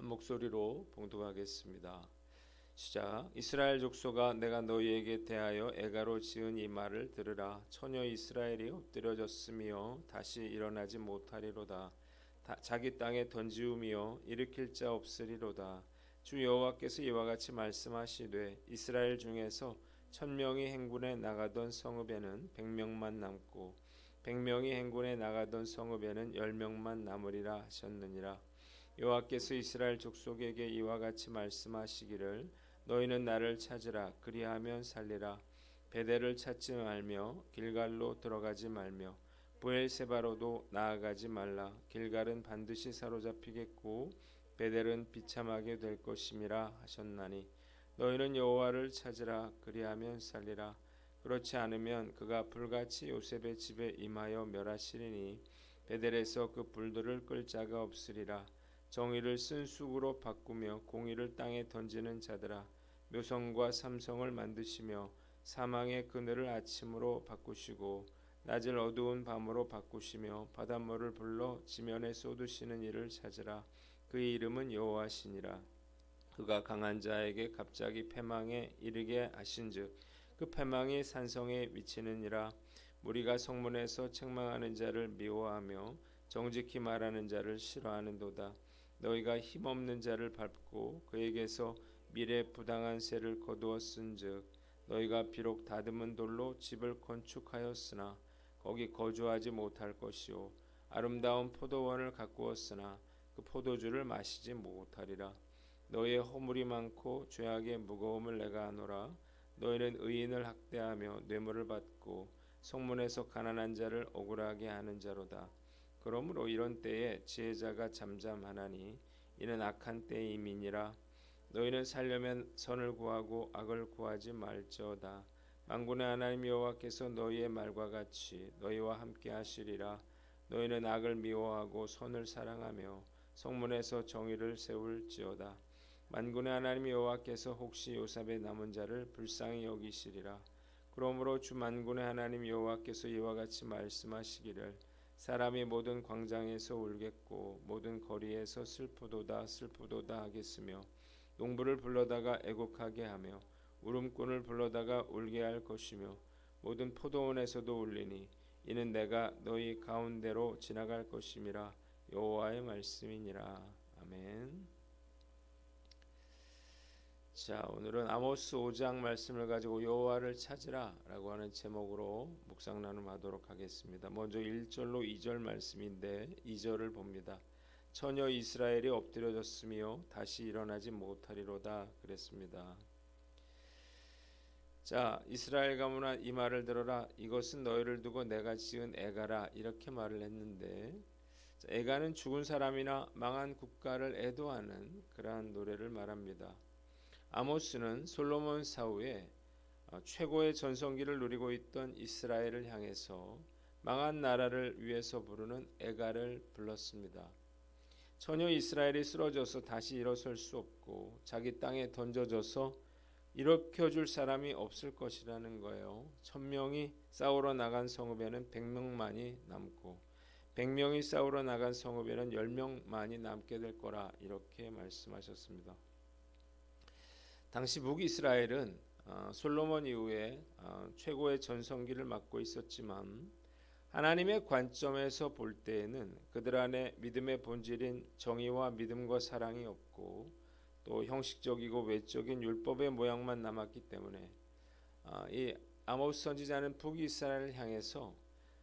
한 목소리로 봉독하겠습니다. 시작. 이스라엘 족속아, 내가 너희에게 대하여 애가로 지은 이 말을 들으라. 처녀 이스라엘이 엎드려졌으며 다시 일어나지 못하리로다. 자기 땅에 던지우며 일으킬 자 없으리로다. 주 여호와께서 이와 같이 말씀하시되 이스라엘 중에서 1000명이 행군에 나가던 성읍에는 100명만 남고 100명이 행군에 나가던 성읍에는 10명만 남으리라 하셨느니라. 여호와께서 이스라엘 족속에게 이와 같이 말씀하시기를 너희는 나를 찾으라. 그리하면 살리라. 베델을 찾지 말며 길갈로 들어가지 말며 브엘세바로도 나아가지 말라. 길갈은 반드시 사로잡히겠고 베델은 비참하게 될 것임이라 하셨나니 너희는 여호와를 찾으라. 그리하면 살리라. 그렇지 않으면 그가 불같이 요셉의 집에 임하여 멸하시리니 베델에서 그 불들을 끌 자가 없으리라. 정의를 쓴 쑥으로 바꾸며 공의를 땅에 던지는 자들아, 묘성과 삼성을 만드시며 사망의 그늘을 아침으로 바꾸시고 낮을 어두운 밤으로 바꾸시며 바닷물을 불러 지면에 쏟으시는 이를 찾으라. 그의 이름은 여호와시니라. 그가 강한 자에게 갑자기 패망에 이르게 하신즉 그 패망이 산성에 미치느니라. 무리가 성문에서 책망하는 자를 미워하며 정직히 말하는 자를 싫어하는도다. 너희가 힘없는 자를 밟고 그에게서 미래 부당한 세를 거두었은즉 너희가 비록 다듬은 돌로 집을 건축하였으나 거기 거주하지 못할 것이요 아름다운 포도원을 가꾸었으나 그 포도주를 마시지 못하리라. 너희의 허물이 많고 죄악의 무거움을 내가 아노라. 너희는 의인을 학대하며 뇌물을 받고 성문에서 가난한 자를 억울하게 하는 자로다. 그러므로 이런 때에 지혜자가 잠잠하나니 이는 악한 때임이니라. 너희는 살려면 선을 구하고 악을 구하지 말지어다. 만군의 하나님 여호와께서 너희의 말과 같이 너희와 함께 하시리라. 너희는 악을 미워하고 선을 사랑하며 성문에서 정의를 세울지어다. 만군의 하나님 여호와께서 혹시 요셉의 남은 자를 불쌍히 여기시리라. 그러므로 주 만군의 하나님 여호와께서 이와 같이 말씀하시기를 사람이 모든 광장에서 울겠고 모든 거리에서 슬프도다 슬프도다 하겠으며 농부를 불러다가 애곡하게 하며 울음꾼을 불러다가 울게 할 것이며 모든 포도원에서도 울리니 이는 내가 너희 가운데로 지나갈 것임이라. 여호와의 말씀이니라. 아멘. 자, 오늘은 아모스 5장 말씀을 가지고 여호와를 찾으라 라고 하는 제목으로 묵상 나눔하도록 하겠습니다. 먼저 1절로 2절 말씀인데 2절을 봅니다. 처녀 이스라엘이 엎드려졌으며 다시 일어나지 못하리로다 그랬습니다. 자, 이스라엘 가문아 이 말을 들어라. 이것은 너희를 두고 내가 지은 애가라 이렇게 말을 했는데, 애가는 죽은 사람이나 망한 국가를 애도하는 그러한 노래를 말합니다. 아모스는 솔로몬 사후에 최고의 전성기를 누리고 있던 이스라엘을 향해서 망한 나라를 위해서 부르는 애가를 불렀습니다. 처녀 이스라엘이 쓰러져서 다시 일어설 수 없고 자기 땅에 던져져서 일으켜줄 사람이 없을 것이라는 거예요. 1000명이 싸우러 나간 성읍에는 100명만이 남고 100명이 싸우러 나간 성읍에는 10명만이 남게 될 거라 이렇게 말씀하셨습니다. 당시 북이스라엘은 솔로몬 이후에 최고의 전성기를 맞고 있었지만 하나님의 관점에서 볼 때에는 그들 안에 믿음의 본질인 정의와 믿음과 사랑이 없고 또 형식적이고 외적인 율법의 모양만 남았기 때문에 이 아모스 선지자는 북이스라엘을 향해서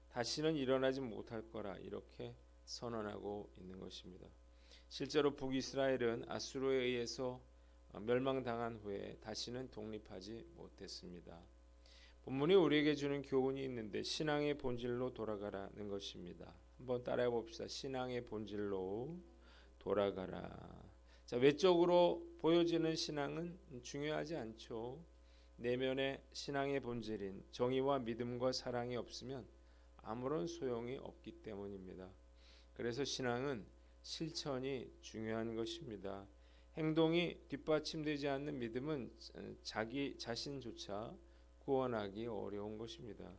다시는 일어나지 못할 거라 이렇게 선언하고 있는 것입니다. 실제로 북이스라엘은 아수르에 의해서 멸망당한 후에 다시는 독립하지 못했습니다. 본문이 우리에게 주는 교훈이 있는데 신앙의 본질로 돌아가라는 것입니다. 한번 따라해 봅시다. 신앙의 본질로 돌아가라. 자, 외적으로 보여지는 신앙은 중요하지 않죠. 내면의 신앙의 본질인 정의와 믿음과 사랑이 없으면 아무런 소용이 없기 때문입니다. 그래서 신앙은 실천이 중요한 것입니다. 행동이 뒷받침되지 않는 믿음은 자기 자신조차 구원하기 어려운 것입니다.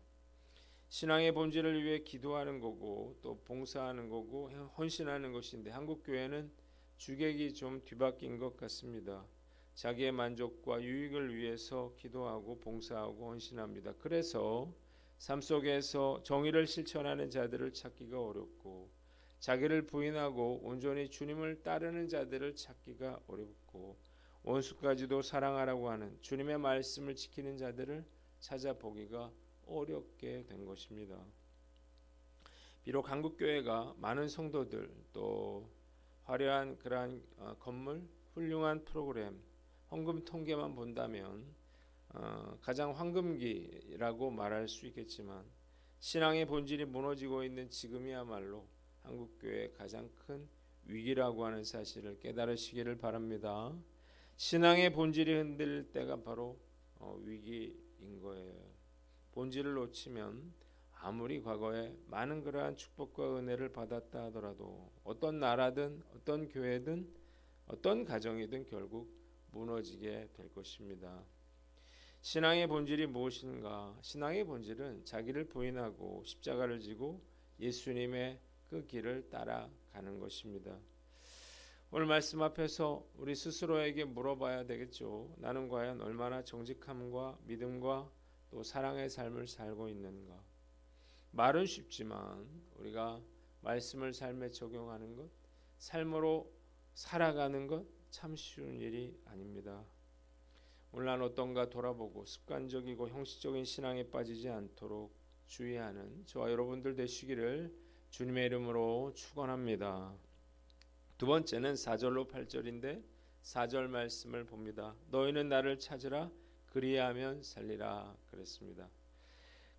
신앙의 본질을 위해 기도하는 거고 또 봉사하는 거고 헌신하는 것인데 한국 교회는 주객이 좀 뒤바뀐 것 같습니다. 자기의 만족과 유익을 위해서 기도하고 봉사하고 헌신합니다. 그래서 삶 속에서 정의를 실천하는 자들을 찾기가 어렵고, 자기를 부인하고 온전히 주님을 따르는 자들을 찾기가 어렵고, 원수까지도 사랑하라고 하는 주님의 말씀을 지키는 자들을 찾아보기가 어렵게 된 것입니다. 비록 한국교회가 많은 성도들, 또 화려한 그러한 건물, 훌륭한 프로그램, 헌금 통계만 본다면 가장 황금기라고 말할 수 있겠지만, 신앙의 본질이 무너지고 있는 지금이야말로 한국교회의 가장 큰 위기라고 하는 사실을 깨달으시기를 바랍니다. 신앙의 본질이 흔들릴 때가 바로 위기인 거예요. 본질을 놓치면 아무리 과거에 많은 그러한 축복과 은혜를 받았다 하더라도 어떤 나라든 어떤 교회든 어떤 가정이든 결국 무너지게 될 것입니다. 신앙의 본질이 무엇인가? 신앙의 본질은 자기를 부인하고 십자가를 지고 예수님의 그 길을 따라가는 것입니다. 오늘 말씀 앞에서 우리 스스로에게 물어봐야 되겠죠. 나는 과연 얼마나 정직함과 믿음과 또 사랑의 삶을 살고 있는가? 말은 쉽지만 우리가 말씀을 삶에 적용하는 것, 삶으로 살아가는 것 참 쉬운 일이 아닙니다. 오늘 난 어떤가 돌아보고 습관적이고 형식적인 신앙에 빠지지 않도록 주의하는 저와 여러분들 되시기를 주님의 이름으로 축원합니다. 두 번째는 4절로 8절인데 4절 말씀을 봅니다. 너희는 나를 찾으라 그리하면 살리라 그랬습니다.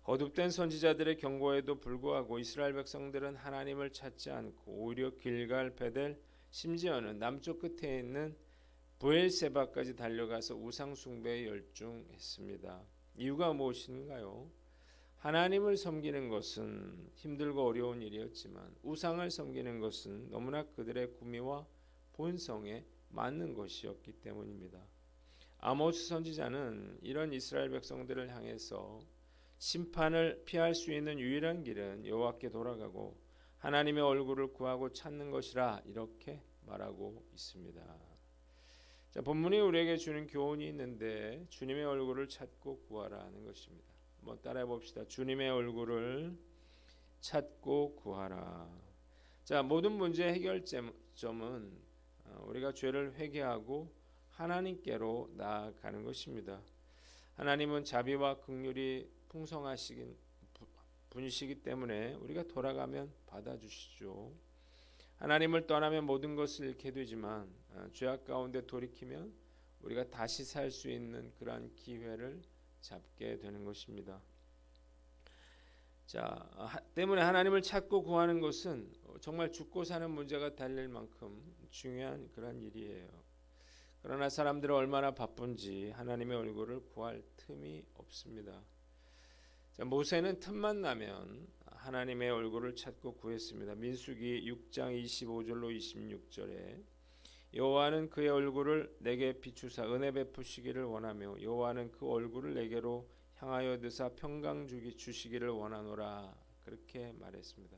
거듭된 선지자들의 경고에도 불구하고 이스라엘 백성들은 하나님을 찾지 않고 오히려 길갈, 베델, 심지어는 남쪽 끝에 있는 브엘세바까지 달려가서 우상 숭배에 열중했습니다. 이유가 무엇인가요? 하나님을 섬기는 것은 힘들고 어려운 일이었지만 우상을 섬기는 것은 너무나 그들의 구미와 본성에 맞는 것이었기 때문입니다. 아모스 선지자는 이런 이스라엘 백성들을 향해서 심판을 피할 수 있는 유일한 길은 여호와께 돌아가고 하나님의 얼굴을 구하고 찾는 것이라 이렇게 말하고 있습니다. 자, 본문이 우리에게 주는 교훈이 있는데 주님의 얼굴을 찾고 구하라는 것입니다. 한번 따라해 봅시다. 주님의 얼굴을 찾고 구하라. 자, 모든 문제의 해결점은 우리가 죄를 회개하고 하나님께로 나아가는 것입니다. 하나님은 자비와 긍휼이 풍성하시긴 분이시기 때문에 우리가 돌아가면 받아주시죠. 하나님을 떠나면 모든 것을 잃게 되지만 죄악 가운데 돌이키면 우리가 다시 살 수 있는 그러한 기회를 잡게 되는 것입니다. 자, 때문에 하나님을 찾고 구하는 것은 정말 죽고 사는 문제가 달릴 만큼 중요한 그런 일이에요. 그러나 사람들은 얼마나 바쁜지 하나님의 얼굴을 구할 틈이 없습니다. 자, 모세는 틈만 나면 하나님의 얼굴을 찾고 구했습니다. 민수기 6장 25절로 26절에 여호와는 그의 얼굴을 내게 비추사 은혜 베푸시기를 원하며 여호와는 그 얼굴을 내게로 향하여 드사 평강 주시기를 원하노라 그렇게 말했습니다.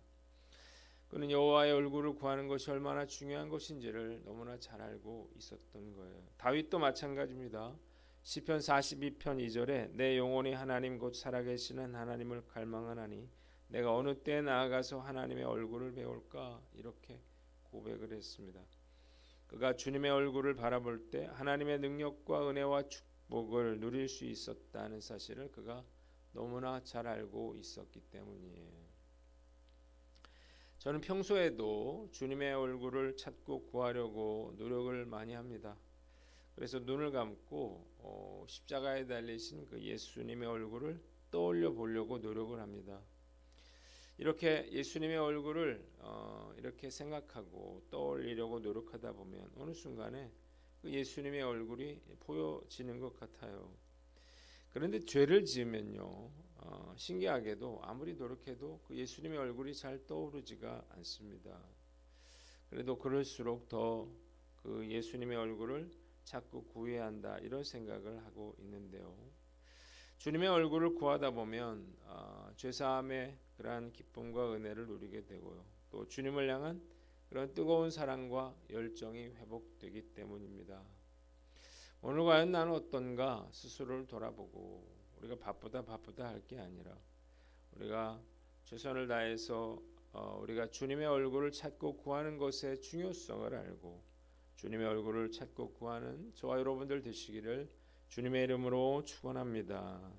그는 여호와의 얼굴을 구하는 것이 얼마나 중요한 것인지를 너무나 잘 알고 있었던 거예요. 다윗도 마찬가지입니다. 시편 42편 2절에 내 영혼이 하나님 곧 살아계시는 하나님을 갈망하나니 내가 어느 때에 나아가서 하나님의 얼굴을 배울까 이렇게 고백을 했습니다. 그가 주님의 얼굴을 바라볼 때 하나님의 능력과 은혜와 축복을 누릴 수 있었다는 사실을 그가 너무나 잘 알고 있었기 때문이에요. 저는 평소에도 주님의 얼굴을 찾고 구하려고 노력을 많이 합니다. 그래서 눈을 감고 십자가에 달리신 그 예수님의 얼굴을 떠올려 보려고 노력을 합니다. 이렇게 예수님의 얼굴을 이렇게 생각하고 떠올리려고 노력하다 보면 어느 순간에 그 예수님의 얼굴이 보여지는 것 같아요. 그런데 죄를 지으면요, 신기하게도 아무리 노력해도 그 예수님의 얼굴이 잘 떠오르지가 않습니다. 그래도 그럴수록 더 그 예수님의 얼굴을 자꾸 구해야 한다 이런 생각을 하고 있는데요. 주님의 얼굴을 구하다 보면 죄사함의 그러한 기쁨과 은혜를 누리게 되고요. 또 주님을 향한 그런 뜨거운 사랑과 열정이 회복되기 때문입니다. 오늘 과연 나는 어떤가 스스로를 돌아보고 우리가 바쁘다 할 게 아니라 우리가 최선을 다해서 우리가 주님의 얼굴을 찾고 구하는 것의 중요성을 알고 주님의 얼굴을 찾고 구하는 저와 여러분들 되시기를 주님의 이름으로 축원합니다.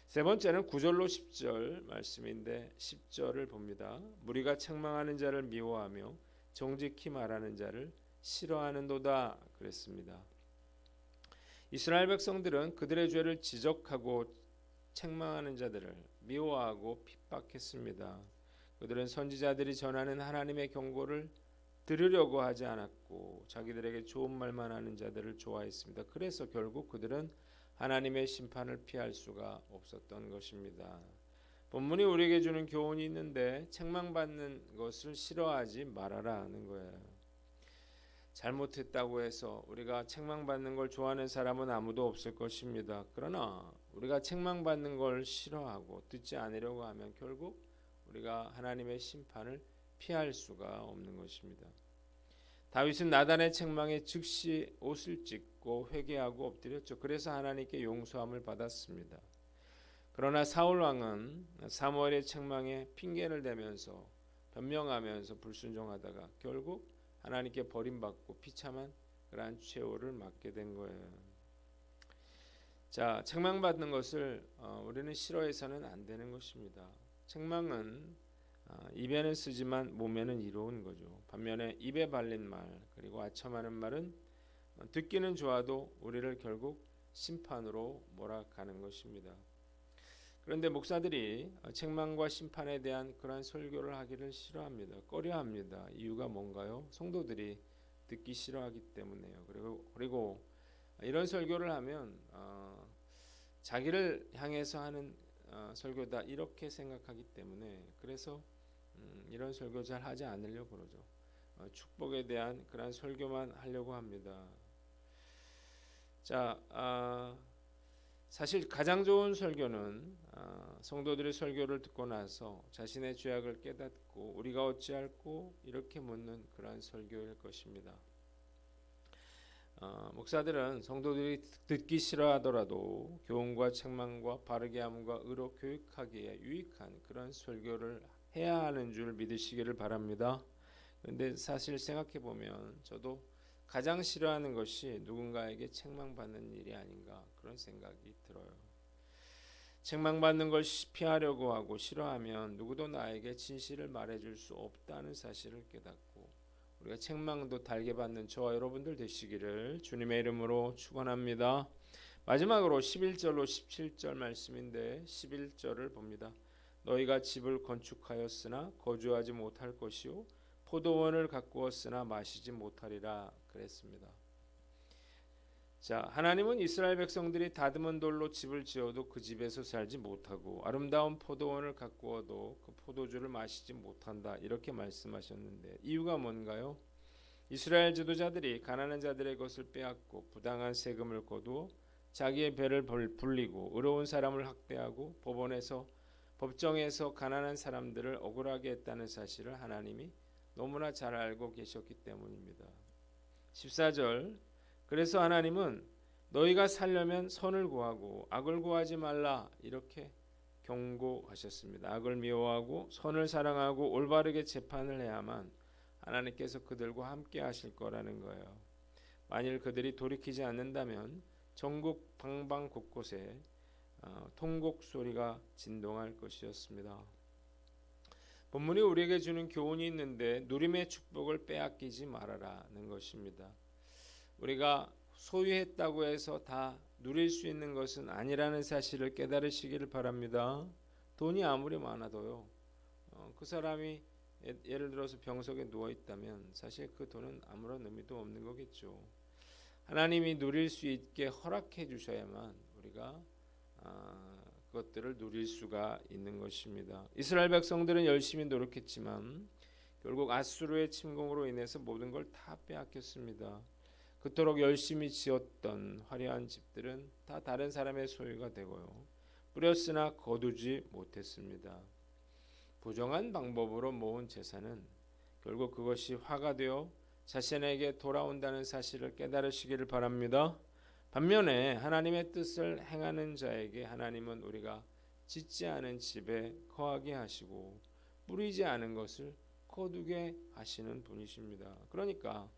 세 번째는 9절로 10절 말씀인데 10절을 봅니다. 무리가 책망하는 자를 미워하며 정직히 말하는 자를 싫어하는도다 그랬습니다. 이스라엘 백성들은 그들의 죄를 지적하고 책망하는 자들을 미워하고 핍박했습니다. 그들은 선지자들이 전하는 하나님의 경고를 들으려고 하지 않았고 자기들에게 좋은 말만 하는 자들을 좋아했습니다. 그래서 결국 그들은 하나님의 심판을 피할 수가 없었던 것입니다. 본문이 우리에게 주는 교훈이 있는데 책망받는 것을 싫어하지 말아라 하는 거예요. 잘못했다고 해서 우리가 책망받는 걸 좋아하는 사람은 아무도 없을 것입니다. 그러나 우리가 책망받는 걸 싫어하고 듣지 않으려고 하면 결국 우리가 하나님의 심판을 피할 수가 없는 것입니다. 다윗은 나단의 책망에 즉시 옷을 찢고 회개하고 엎드렸죠. 그래서 하나님께 용서함을 받았습니다. 그러나 사울 왕은 사무엘의 책망에 핑계를 대면서 변명하면서 불순종하다가 결국 하나님께 버림받고 비참한 그러한 최후를 맞게 된 거예요. 자, 책망받는 것을 우리는 싫어해서는 안 되는 것입니다. 책망은 입에는 쓰지만 몸에는 이로운 거죠. 반면에 입에 발린 말 그리고 아첨하는 말은 듣기는 좋아도 우리를 결국 심판으로 몰아가는 것입니다. 그런데 목사들이 책망과 심판에 대한 그러한 설교를 하기를 싫어합니다. 꺼려합니다. 이유가 뭔가요? 성도들이 듣기 싫어하기 때문에요. 그리고 이런 설교를 하면 자기를 향해서 하는 설교다 이렇게 생각하기 때문에 그래서 이런 설교 잘 하지 않으려고 그러죠. 축복에 대한 그런 설교만 하려고 합니다. 자, 사실 가장 좋은 설교는 성도들의 설교를 듣고 나서 자신의 죄악을 깨닫고 우리가 어찌할꼬 이렇게 묻는 그러한 설교일 것입니다. 목사들은 성도들이 듣기 싫어하더라도 교훈과 책망과 바르게 함과 의로 교육하기에 유익한 그런 설교를 해야 하는 줄 믿으시기를 바랍니다. 그런데 사실 생각해 보면 저도 가장 싫어하는 것이 누군가에게 책망받는 일이 아닌가 그런 생각이 들어요. 책망받는 걸 피하려고 하고 싫어하면 누구도 나에게 진실을 말해줄 수 없다는 사실을 깨닫고 우리가 책망도 달게 받는 저와 여러분들 되시기를 주님의 이름으로 축원합니다. 마지막으로 11절로 17절 말씀인데 11절을 봅니다. 너희가 집을 건축하였으나 거주하지 못할 것이요 포도원을 가꾸었으나 마시지 못하리라 그랬습니다. 자, 하나님은 이스라엘 백성들이 다듬은 돌로 집을 지어도 그 집에서 살지 못하고 아름다운 포도원을 가꾸어도 그 포도주를 마시지 못한다 이렇게 말씀하셨는데 이유가 뭔가요? 이스라엘 지도자들이 가난한 자들의 것을 빼앗고 부당한 세금을 거두어 자기의 배를 불리고 의로운 사람을 학대하고 법정에서 가난한 사람들을 억울하게 했다는 사실을 하나님이 너무나 잘 알고 계셨기 때문입니다. 14절 그래서 하나님은 너희가 살려면 선을 구하고 악을 구하지 말라 이렇게 경고하셨습니다. 악을 미워하고 선을 사랑하고 올바르게 재판을 해야만 하나님께서 그들과 함께 하실 거라는 거예요. 만일 그들이 돌이키지 않는다면 전국 방방 곳곳에 통곡 소리가 진동할 것이었습니다. 본문이 우리에게 주는 교훈이 있는데 누림의 축복을 빼앗기지 말아라는 것입니다. 우리가 소유했다고 해서 다 누릴 수 있는 것은 아니라는 사실을 깨달으시기를 바랍니다. 돈이 아무리 많아도요. 그 사람이 예를 들어서 병석에 누워 있다면 사실 그 돈은 아무런 의미도 없는 거겠죠. 하나님이 누릴 수 있게 허락해 주셔야만 우리가 그것들을 누릴 수가 있는 것입니다. 이스라엘 백성들은 열심히 노력했지만 결국 아수르의 침공으로 인해서 모든 걸 다 빼앗겼습니다. 그토록 열심히 지었던 화려한 집들은 다 다른 사람의 소유가 되고요. 뿌렸으나 거두지 못했습니다. 부정한 방법으로 모은 재산은 결국 그것이 화가 되어 자신에게 돌아온다는 사실을 깨달으시기를 바랍니다. 반면에 하나님의 뜻을 행하는 자에게 하나님은 우리가 짓지 않은 집에 거하게 하시고 뿌리지 않은 것을 거두게 하시는 분이십니다. 그러니까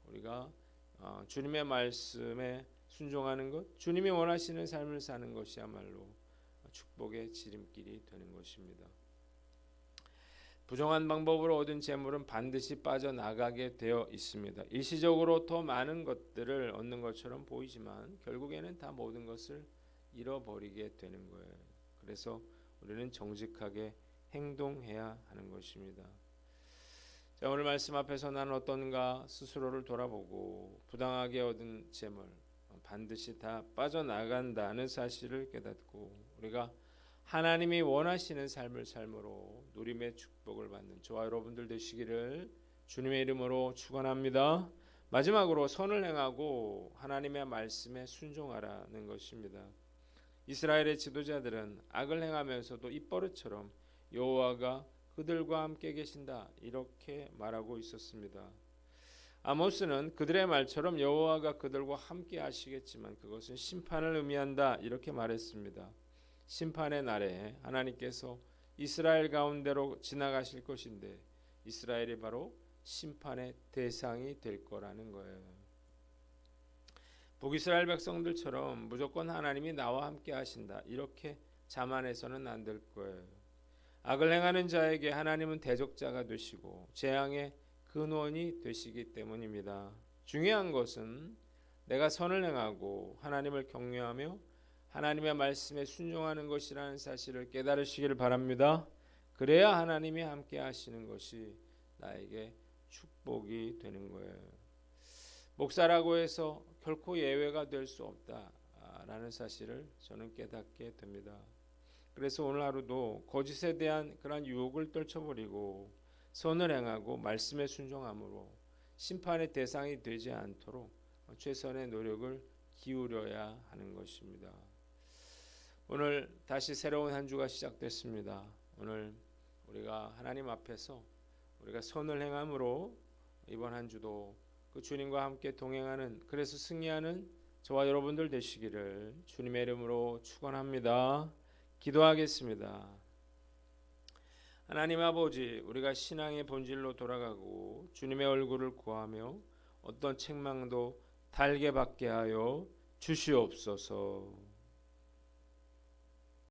우리가 주님의 말씀에 순종하는 것, 주님이 원하시는 삶을 사는 것이야말로 축복의 지름길이 되는 것입니다. 부정한 방법으로 얻은 재물은 반드시 빠져나가게 되어 있습니다. 일시적으로 더 많은 것들을 얻는 것처럼 보이지만 결국에는 다 모든 것을 잃어버리게 되는 거예요. 그래서 우리는 정직하게 행동해야 하는 것입니다. 자, 오늘 말씀 앞에서 나는 어떤가 스스로를 돌아보고 부당하게 얻은 재물 반드시 다 빠져나간다는 사실을 깨닫고 우리가 하나님이 원하시는 삶을 삶으로 누림의 축복을 받는 저와 여러분들 되시기를 주님의 이름으로 축원합니다. 마지막으로 선을 행하고 하나님의 말씀에 순종하라는 것입니다. 이스라엘의 지도자들은 악을 행하면서도 입버릇처럼 여호와가 그들과 함께 계신다 이렇게 말하고 있었습니다. 아모스는 그들의 말처럼 여호와가 그들과 함께 하시겠지만 그것은 심판을 의미한다 이렇게 말했습니다. 심판의 날에 하나님께서 이스라엘 가운데로 지나가실 것인데 이스라엘이 바로 심판의 대상이 될 거라는 거예요. 북이스라엘 백성들처럼 무조건 하나님이 나와 함께 하신다 이렇게 자만해서는 안 될 거예요. 악을 행하는 자에게 하나님은 대적자가 되시고 재앙의 근원이 되시기 때문입니다. 중요한 것은 내가 선을 행하고 하나님을 경외하며 하나님의 말씀에 순종하는 것이라는 사실을 깨달으시기를 바랍니다. 그래야 하나님이 함께 하시는 것이 나에게 축복이 되는 거예요. 목사라고 해서 결코 예외가 될 수 없다라는 사실을 저는 깨닫게 됩니다. 그래서 오늘 하루도 거짓에 대한 그런 유혹을 떨쳐버리고 선을 행하고 말씀에 순종함으로 심판의 대상이 되지 않도록 최선의 노력을 기울여야 하는 것입니다. 오늘 다시 새로운 한 주가 시작됐습니다. 오늘 우리가 하나님 앞에서 우리가 선을 행함으로 이번 한 주도 그 주님과 함께 동행하는 그래서 승리하는 저와 여러분들 되시기를 주님의 이름으로 축원합니다. 기도하겠습니다. 하나님 아버지, 우리가 신앙의 본질로 돌아가고 주님의 얼굴을 구하며 어떤 책망도 달게 받게 하여 주시옵소서.